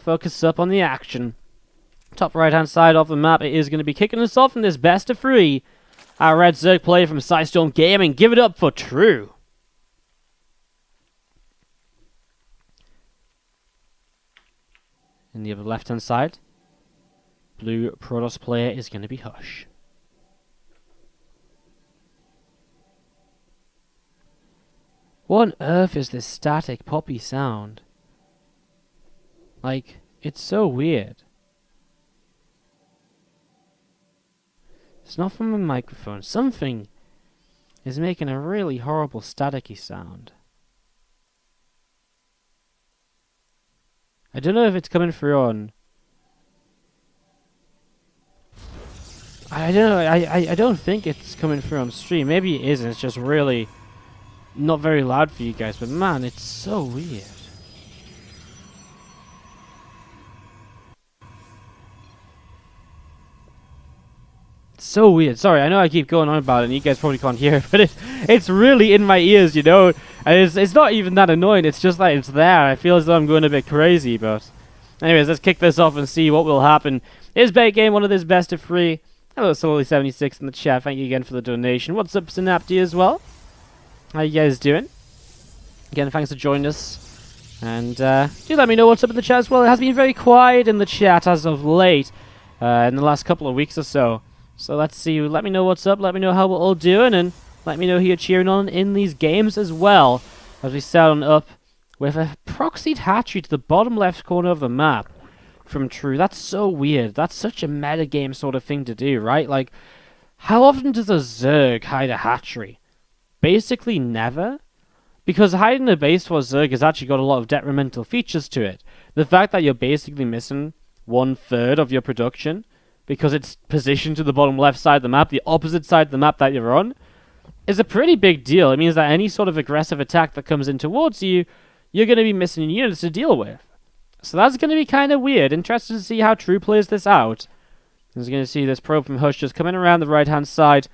focus up on the action. Top right-hand side of the map, it is going to be kicking us off in this best of 3. Our Red Zerg player from Sidestorm Gaming. Give it up for True. In the upper left-hand side, blue Protoss player is going to be Hush. What on earth is this static poppy sound? Like, it's so weird. It's not from a microphone. Something is making a really horrible staticky sound. I don't know if it's coming through on... I don't know, I don't think it's coming through on stream. Maybe it isn't, it's just really not very loud for you guys, but man, it's so weird. So weird. Sorry, I know I keep going on about it and you guys probably can't hear it, but it's really in my ears, you know. And it's not even that annoying, it's just like it's there. I feel as though I'm going a bit crazy, but anyways, let's kick this off and see what will happen. Is Bait Game one of this best of 3? Hello, Solely76 in the chat. Thank you again for the donation. What's up, Synapti, as well? How you guys doing? Again, thanks for joining us. And do let me know what's up in the chat as well. It has been very quiet in the chat as of late, in the last couple of weeks or so. So let's see, let me know what's up, let me know how we're all doing, and let me know who you're cheering on in these games as well. As we set on up with a proxied hatchery to the bottom left corner of the map from True. That's so weird. That's such a metagame sort of thing to do, right? Like, how often does a Zerg hide a hatchery? Basically never. Because hiding a base for a Zerg has actually got a lot of detrimental features to it. The fact that you're basically missing 1/3 of your production because it's positioned to the bottom left side of the map, the opposite side of the map that you're on, is a pretty big deal. It means that any sort of aggressive attack that comes in towards you, you're going to be missing units to deal with. So that's going to be kind of weird. Interested to see how True plays this out. He's going to see this probe from Hush just coming around the right-hand side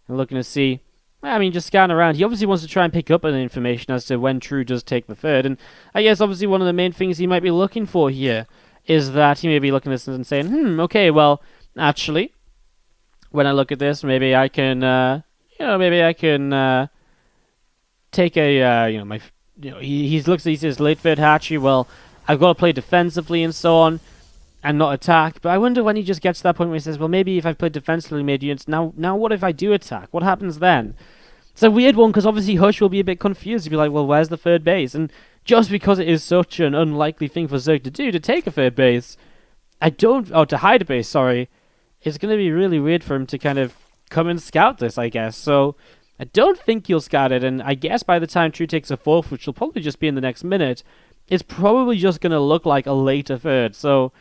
and looking to see, I mean, just scanning around. He obviously wants to try and pick up on information as to when True does take the third. And I guess obviously one of the main things he might be looking for here is that he may be looking at this and saying, okay, well, actually, when I look at this, maybe I can, take a, he looks at his late third hatchery. Well, I've got to play defensively and so on, and not attack. But I wonder when he just gets to that point where he says, well, maybe if I've played defensively, made units, now what if I do attack? What happens then? It's a weird one because obviously Hush will be a bit confused. He'll be like, well, where's the third base? And just because it is such an unlikely thing for Zerg to do, to take a third base, to hide a base, sorry, it's going to be really weird for him to kind of come and scout this, I guess. So I don't think he'll scout it, and I guess by the time True takes a fourth, which will probably just be in the next minute, it's probably just going to look like a later third. So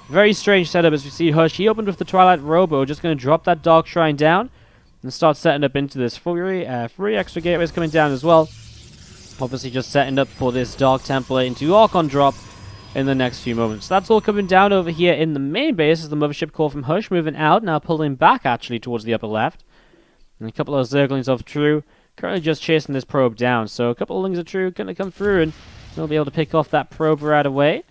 very strange setup as we see Hush. He opened with the Twilight Robo, just going to drop that Dark Shrine down and start setting up into this. 3 extra gateways coming down as well. Obviously just setting up for this Dark Templar into Archon drop in the next few moments. That's all coming down over here in the main base as the mothership call from Hush moving out, now pulling back actually towards the upper left. And a couple of Zerglings of True currently just chasing this probe down. So a couple of Lings of True going to come through and they'll be able to pick off that probe right away.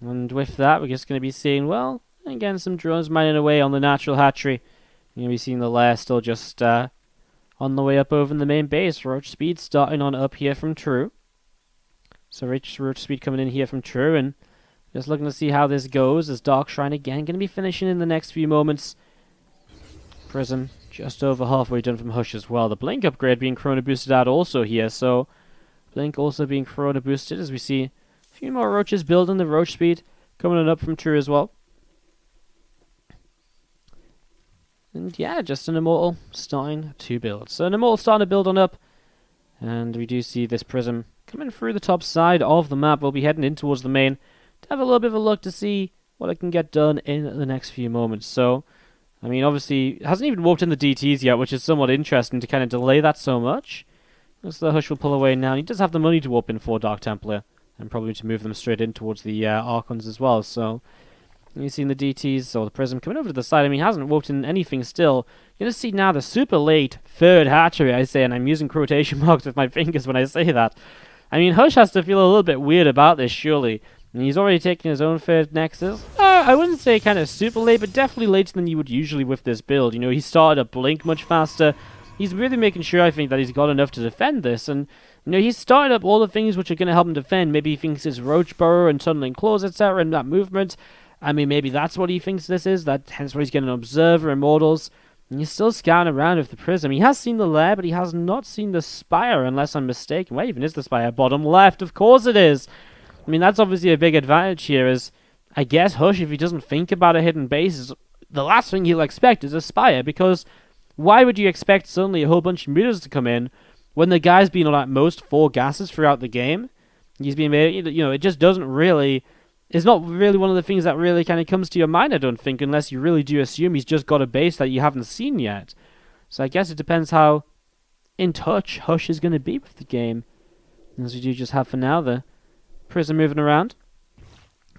And with that, we're just going to be seeing, well, again, some drones mining away on the natural hatchery. You're going to be seeing the lair still just on the way up over in the main base. Roach speed starting on up here from True. So Roach speed coming in here from True, and just looking to see how this goes as Dark Shrine again going to be finishing in the next few moments. Prism just over halfway done from Hush as well. The Blink upgrade being Chrono boosted out also here, so Blink also being Chrono boosted as we see a few more Roaches building the Roach speed coming on up from True as well. And yeah, just an Immortal starting to build. So an Immortal starting to build on up, and we do see this Prism coming through the top side of the map. We'll be heading in towards the main to have a little bit of a look to see what it can get done in the next few moments. So, I mean, obviously, it hasn't even warped in the DTs yet, which is somewhat interesting to kind of delay that so much. So the Hush will pull away now. He does have the money to warp in for Dark Templar, and probably to move them straight in towards the Archons as well. So, you've seen the DTs, or the Prism, coming over to the side. I mean, he hasn't warped in anything still. You're going to see now the super late third hatchery, I say, and I'm using quotation marks with my fingers when I say that. I mean, Hush has to feel a little bit weird about this, surely. And he's already taken his own third Nexus. I wouldn't say kind of super late, but definitely later than you would usually with this build. You know, he started a Blink much faster. He's really making sure, I think, that he's got enough to defend this. And, you know, he's started up all the things which are going to help him defend. Maybe he thinks it's Roach Burrow and Tunneling Claws, etc., and that movement. I mean, maybe that's what he thinks this is. Hence why he's getting an Observer, Immortals. And he's still scouting around with the Prism. He has seen the Lair, but he has not seen the Spire, unless I'm mistaken. Where even is the Spire? Bottom left. Of course it is. I mean, that's obviously a big advantage here, is I guess Hush, if he doesn't think about a hidden base, is the last thing he'll expect is a Spire, because why would you expect suddenly a whole bunch of mutas to come in when the guy's been on at most 4 gases throughout the game? He's been, you know, it just doesn't really, it's not really one of the things that really kind of comes to your mind, I don't think, unless you really do assume he's just got a base that you haven't seen yet. So I guess it depends how in touch Hush is going to be with the game. As we do just have for now the Prism moving around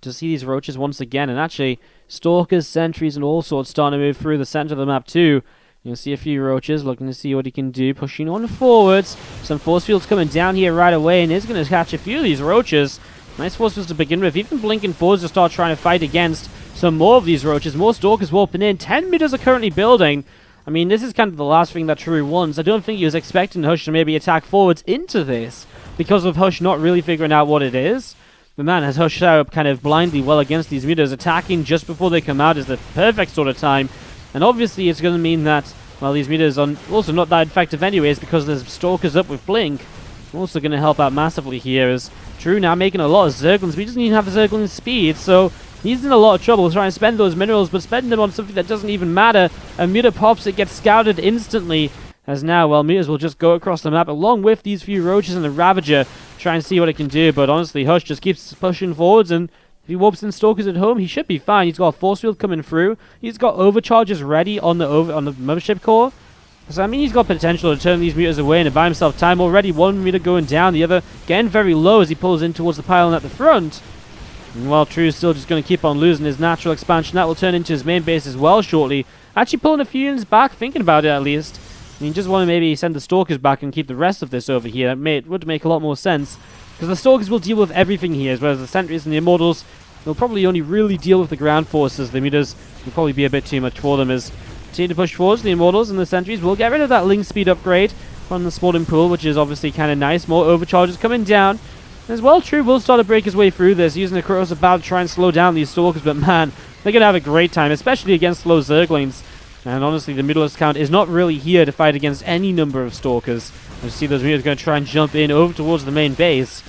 to see these roaches once again, and actually Stalkers, Sentries, and all sorts starting to move through the center of the map too. You'll see a few roaches looking to see what he can do, pushing on forwards. Some force fields coming down here right away, and is going to catch a few of these roaches. Nice force fields to begin with. Even blinking forwards to start trying to fight against some more of these roaches. More Stalkers warping in. 10 meters are currently building. I mean, this is kind of the last thing that True wants. I don't think he was expecting Hush to maybe attack forwards into this, because of Hush not really figuring out what it is. But man, has Hush set up kind of blindly well against these mutas. Attacking just before they come out is the perfect sort of time. And obviously it's going to mean that, well, these mutas are also not that effective anyways, because there's Stalkers up with Blink. Also going to help out massively here, as True now making a lot of Zerglings, but he doesn't even have the Zergling speed, so he's in a lot of trouble trying to spend those minerals, but spending them on something that doesn't even matter. A muta pops, it gets scouted instantly. As now, well, mutas will just go across the map along with these few roaches and the Ravager, try and see what it can do. But honestly, Hush just keeps pushing forwards, and if he warps in Stalkers at home, he should be fine. He's got a force field coming through. He's got overcharges ready on the mothership core. So I mean, he's got potential to turn these mutas away and buy himself time already. One muta going down, the other getting very low as he pulls in towards the pylon at the front. And while True's still just going to keep on losing his natural expansion, that will turn into his main base as well shortly. Actually pulling a few units back, thinking about it at least. I mean, just want to maybe send the Stalkers back and keep the rest of this over here. It would make a lot more sense, because the Stalkers will deal with everything here, as well as the Sentries and the Immortals. They'll probably only really deal with the ground forces. The mutas will probably be a bit too much for them, as continue to push forwards. The Immortals and the Sentries will get rid of that link speed upgrade from the spawning pool, which is obviously kind of nice. More overcharges coming down. As well, True will start to break his way through this, using the corrosive bow to try and slow down these Stalkers, but man, they're going to have a great time, especially against slow Zerglings. And honestly, the Mutalist count is not really here to fight against any number of Stalkers. You see those Mutas going to try and jump in over towards the main base.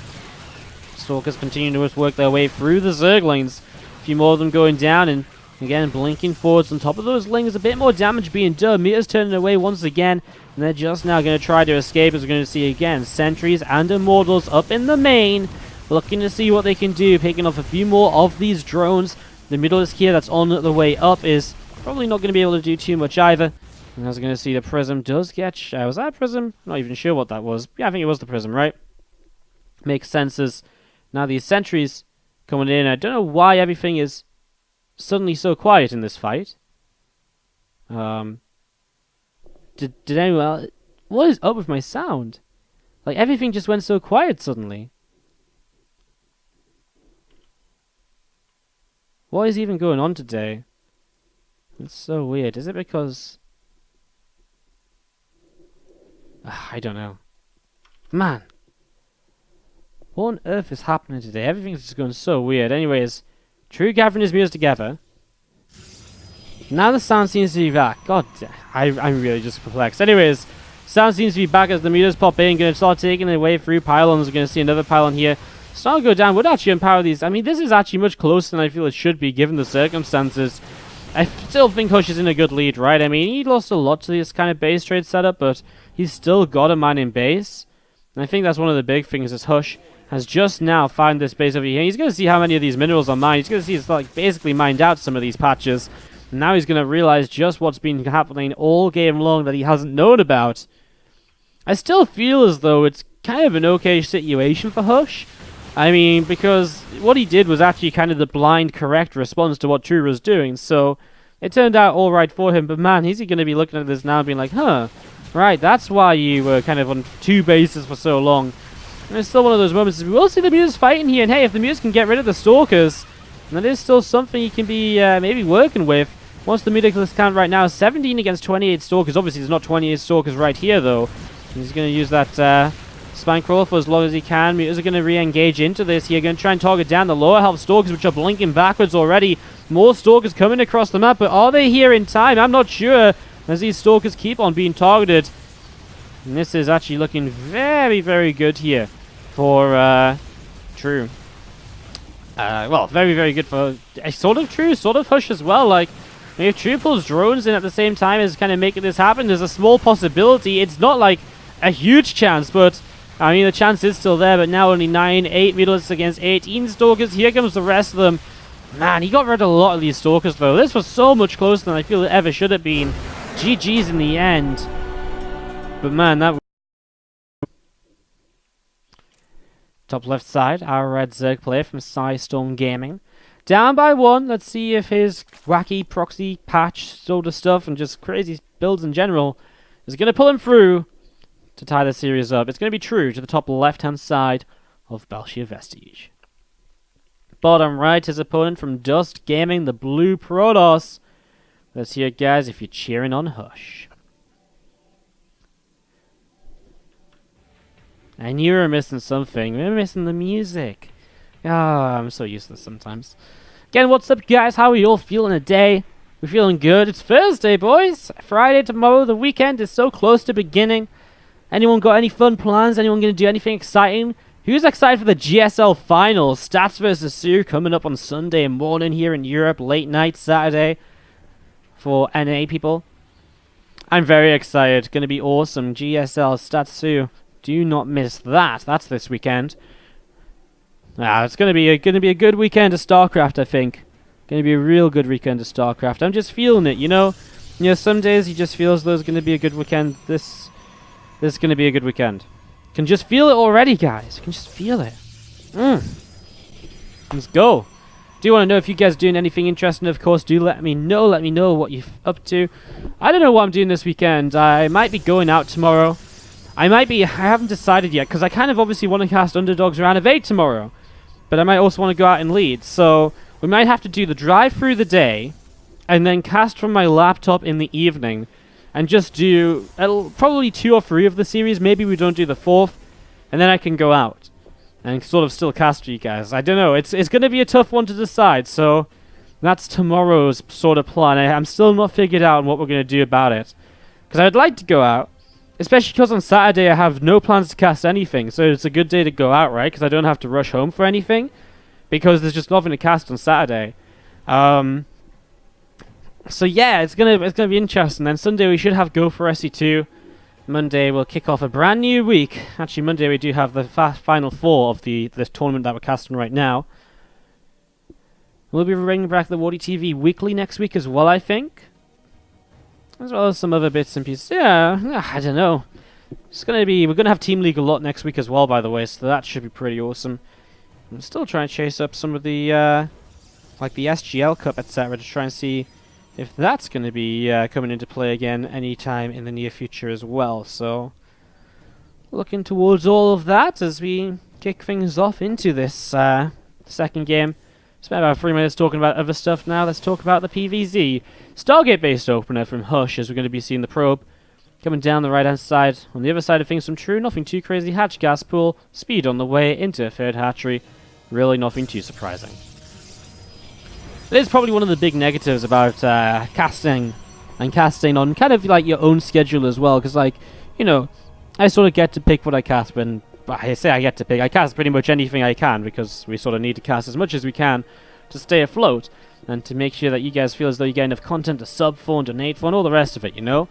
Stalkers continue to work their way through the Zerglings. A few more of them going down, and again, blinking forwards on top of those Lings. A bit more damage being done. Mutas turning away once again, and they're just now going to try to escape, as we're going to see again. Sentries and Immortals up in the main, looking to see what they can do, picking off a few more of these drones. The Mutalist here that's on the way up is probably not going to be able to do too much either. And as we're going to see, the Prism does get... was that a Prism? I'm not even sure what that was. Yeah, I think it was the Prism, right? Makes sense, as now these Sentries coming in. I don't know why everything is suddenly so quiet in this fight. Did anyone else... What is up with my sound? Like, everything just went so quiet suddenly. What is even going on today? It's so weird. Is it because... I don't know. Man. What on earth is happening today? Everything's just going so weird. Anyways, True gathering his mutas together. Now the sound seems to be back. God, I'm really just perplexed. Anyways, sound seems to be back as the mutas pop in. Going to start taking their way through pylons. We're going to see another pylon here. Start to go down. Would actually empower these. I mean, this is actually much closer than I feel it should be, given the circumstances. I still think Hush is in a good lead, right? I mean, he lost a lot to this kind of base trade setup, but he's still got a mining base. And I think that's one of the big things, is Hush has just now found this base over here. He's going to see how many of these minerals are mined. He's going to see it's like basically mined out some of these patches. And now he's going to realize just what's been happening all game long that he hasn't known about. I still feel as though it's kind of an okay situation for Hush. I mean, because what he did was actually kind of the blind correct response to what True was doing, so it turned out alright for him. But man, is he going to be looking at this now and being like, huh, right, that's why you were kind of on 2 bases for so long. And it's still one of those moments. We will see the Muse fighting here, and hey, if the Muse can get rid of the Stalkers, that is still something you can be maybe working with. Once the Mutaclus count right now, 17 against 28 Stalkers. Obviously, there's not 28 Stalkers right here, though. He's going to use that Spine Crawler for as long as he can. Mutas are going to re-engage into this here. Going to try and target down the lower health Stalkers, which are blinking backwards already. More Stalkers coming across the map, but are they here in time? I'm not sure, as these Stalkers keep on being targeted. And this is actually looking very, very good here for True. Well, very, very good for sort of True, sort of Hush as well. Like, if True pulls drones in at the same time as kind of making this happen, there's a small possibility. It's not like a huge chance, but I mean, the chance is still there. But now only 8 Mutalisks against 18 Stalkers. Here comes the rest of them. Man, he got rid of a lot of these Stalkers, though. This was so much closer than I feel it ever should have been. GG's in the end. But man, that... Top left side, our red Zerg player from Storm Gaming. Down by 1. Let's see if his wacky proxy patch sort of stuff and just crazy builds in general is going to pull him through to tie the series up. It's going to be True to the top left-hand side of Belshir Vestige. Bottom right, his opponent from Dust Gaming, the blue Protoss. Let's hear it, guys, if you're cheering on Hush. I knew we were missing something. We were missing the music. Ah, I'm so useless sometimes. Again, what's up, guys? How are you all feeling today? We're feeling good. It's Thursday, boys. Friday tomorrow. The weekend is so close to beginning. Anyone got any fun plans? Anyone going to do anything exciting? Who's excited for the GSL finals? Stats versus Sioux coming up on Sunday morning here in Europe. Late night Saturday for NA people. I'm very excited. Going to be awesome. GSL Stats Sioux. Do not miss that. That's this weekend. It's going to be a good weekend of StarCraft, I think. Going to be a real good weekend of StarCraft. I'm just feeling it, you know. Some days you just feel as though it's going to be a good weekend. This is going to be a good weekend. Can just feel it already, guys. You can just feel it. Let's go. Do you want to know if you guys are doing anything interesting? Of course, do let me know. Let me know what you're up to. I don't know what I'm doing this weekend. I might be going out tomorrow. I haven't decided yet, because I kind of obviously want to cast Underdogs Round of 8 tomorrow. But I might also want to go out and lead. So we might have to do the drive through the day, and then cast from my laptop in the evening, and just do probably 2 or 3 of the series. Maybe we don't do the 4th, and then I can go out and sort of still cast for you guys. I don't know. It's going to be a tough one to decide, so that's tomorrow's sort of plan. I'm still not figured out on what we're going to do about it, because I'd like to go out. Especially because on Saturday I have no plans to cast anything, so it's a good day to go out, right? Because I don't have to rush home for anything, because there's just nothing to cast on Saturday. So yeah, it's gonna be interesting. Then Sunday we should have Go for SE2. Monday we'll kick off a brand new week. Actually, Monday we do have the final 4 of the tournament that we're casting right now. We'll be bringing back the WardiTV weekly next week as well, I think. As well as some other bits and pieces. Yeah, I don't know. We're gonna have Team League a lot next week as well, by the way, so that should be pretty awesome. I'm still trying to chase up some of the like the SGL Cup, etc., to try and see if that's gonna be coming into play again anytime in the near future as well. So looking towards all of that as we kick things off into this second game. Spent about 3 minutes talking about other stuff now. Let's talk about the PvZ. Stargate-based opener from Hush, as we're going to be seeing the probe. Coming down the right-hand side. On the other side of things from True, nothing too crazy. Hatch gas pool. Speed on the way into a third hatchery. Really nothing too surprising. It is probably one of the big negatives about casting. And casting on kind of like your own schedule as well. Because, like, you know, I sort of get to pick what I cast when... I say I get to pick. I cast pretty much anything I can because we sort of need to cast as much as we can to stay afloat and to make sure that you guys feel as though you get enough content to sub for and donate for and all the rest of it, you know?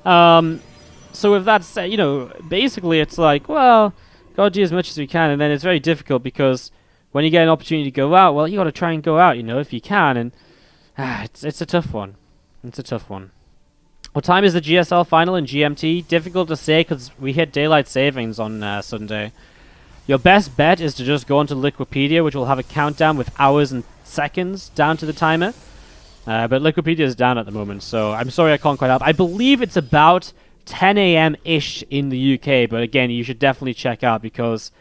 So with that said, you know, basically it's like, well, gotta do as much as we can, and then it's very difficult because when you get an opportunity to go out, well, you gotta try and go out, you know, if you can, and it's a tough one. It's a tough one. What time is the GSL final in GMT? Difficult to say because we hit daylight savings on Sunday. Your best bet is to just go onto Liquipedia, which will have a countdown with hours and seconds down to the timer. But Liquipedia is down at the moment, so I'm sorry I can't quite help. I believe it's about 10 a.m.-ish in the UK, but again, you should definitely check out because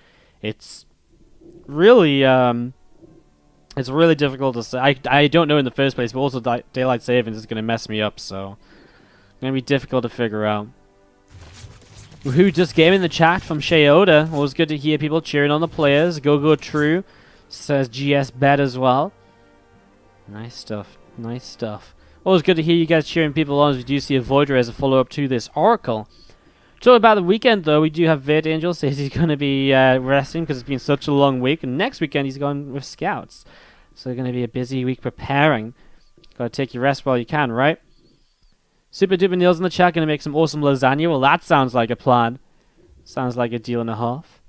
It's really difficult to say. I don't know in the first place, but also daylight savings is going to mess me up, so going to be difficult to figure out. Who just game in the chat from Sheoda. Always good to hear people cheering on the players. Go True says GS bet as well. Nice stuff. Nice stuff. Always good to hear you guys cheering people on as we do see a Voidra as a follow-up to this Oracle. Talking about the weekend, though, we do have Vid Angel says he's going to be resting because it's been such a long week. And next weekend, he's going with Scouts. So going to be a busy week preparing. Got to take your rest while you can, right? Super Duper Neil's in the chat, going to make some awesome lasagna. Well, that sounds like a plan. Sounds like a deal and a half.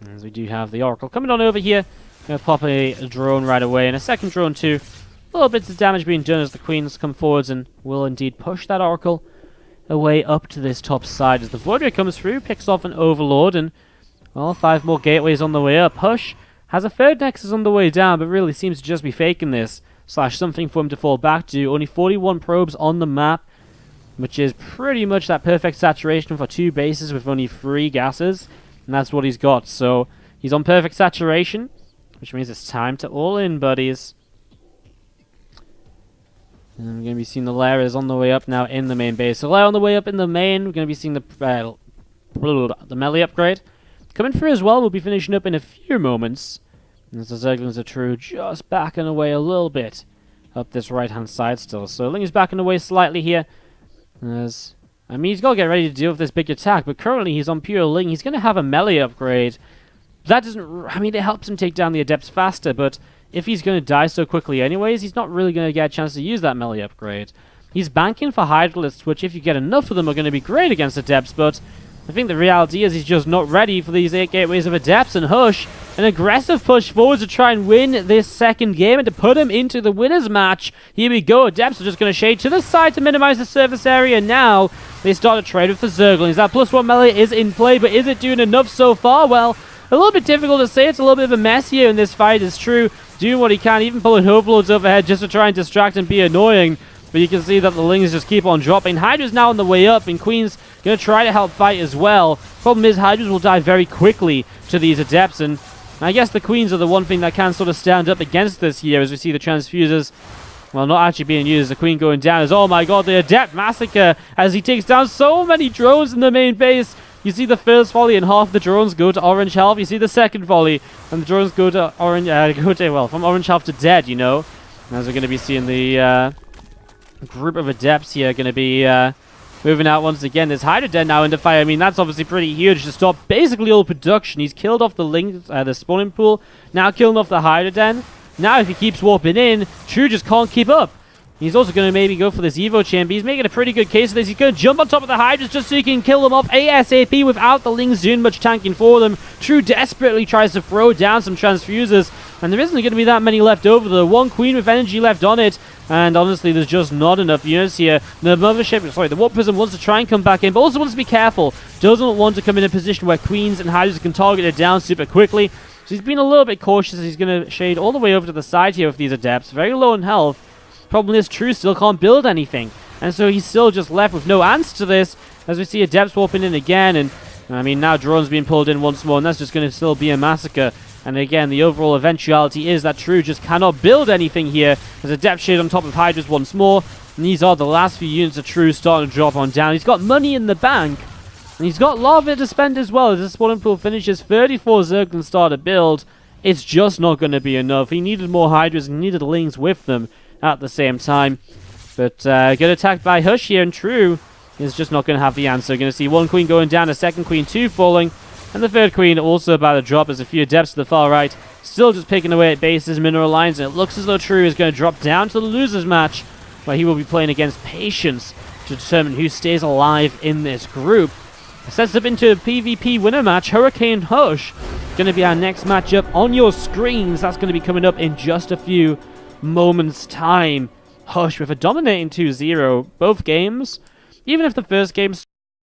As we do have the Oracle coming on over here. Going to pop a drone right away, and a second drone too. Little bits of damage being done as the Queens come forwards and will indeed push that Oracle away up to this top side. As the Voidra comes through, picks off an Overlord, and, well, 5 more gateways on the way up. Hush has a third Nexus on the way down, but really seems to just be faking this. / something for him to fall back to. Only 41 probes on the map, which is pretty much that perfect saturation for 2 bases with only 3 gases. And that's what he's got. So he's on perfect saturation, which means it's time to all in, buddies. And we're going to be seeing the Lares on the way up now in the main base. So Lair on the way up in the main. We're going to be seeing the melee upgrade coming through as well. We'll be finishing up in a few moments. As the Zerglings are true, just backing away a little bit up this right-hand side still. So Ling is backing away slightly here. As, I mean, he's got to get ready to deal with this big attack, but currently he's on pure Ling. He's going to have a melee upgrade. That doesn't, I mean, it helps him take down the Adepts faster, but if he's going to die so quickly anyways, he's not really going to get a chance to use that melee upgrade. He's banking for Hydralisks, which if you get enough of them are going to be great against Adepts, but I think the reality is he's just not ready for these 8 gateways of Adepts. And Hush, an aggressive push forward to try and win this second game and to put him into the winner's match. Here we go. Adepts are just going to shade to the side to minimize the surface area. Now they start a trade with the Zerglings. That +1 melee is in play, but is it doing enough so far? Well, a little bit difficult to say. It's a little bit of a mess here in this fight, it's true. Doing what he can, even pulling Overlords overhead just to try and distract and be annoying. But you can see that the Lings just keep on dropping. Hydra's now on the way up, and Queen's going to try to help fight as well. Problem is, Hydras will die very quickly to these Adepts, and I guess the Queens are the one thing that can sort of stand up against this here, as we see the Transfusers, well, not actually being used. The Queen going down as, oh my god, the Adept Massacre, as he takes down so many drones in the main base. You see the first volley, and half the drones go to orange health. You see the second volley, and the drones go to orange, from orange health to dead, you know. As we're going to be seeing the group of Adepts here going to be moving out once again. There's Hydra dead now into fire. I mean, that's obviously pretty huge to stop basically all production. He's killed off the Link, the spawning pool, now killing off the Hydra den. Now if he keeps warping in, True just can't keep up. He's also going to maybe go for this Evo champ. He's making a pretty good case of this. He's going to jump on top of the Hydras just so he can kill them off ASAP without the Lings doing much tanking for them. True desperately tries to throw down some Transfusers, and there isn't going to be that many left over. The one Queen with energy left on it, and honestly, there's just not enough units here. The Warp Prism wants to try and come back in, but also wants to be careful. Doesn't want to come in a position where Queens and Hydras can target it down super quickly. So he's been a little bit cautious. He's going to shade all the way over to the side here with these Adepts. Very low in health. Problem is, True still can't build anything, and so he's still just left with no answer to this, as we see Adepts warping in again, and I mean, now drones being pulled in once more, and that's just going to still be a massacre. And again, the overall eventuality is that True just cannot build anything here. There's a Depth Shade on top of Hydras once more, and these are the last few units of True starting to drop on down. He's got money in the bank, and he's got lava to spend as well. As the spawning pool finishes, 34 Zerglings start a build. It's just not going to be enough. He needed more Hydras, and he needed Lings with them at the same time. But get attacked by Hush here, and True is just not going to have the answer. Going to see one Queen going down, a second Queen, 2 falling, and the third Queen also about to drop as a few Adepts to the far right. Still just picking away at bases, mineral lines, and it looks as though True is going to drop down to the losers match, where he will be playing against Patience to determine who stays alive in this group. It sets up into a PvP winner match. Hurricane Hush going to be our next matchup on your screens. That's going to be coming up in just a few moments time. Hush with a dominating 2-0 both games. Even if the first game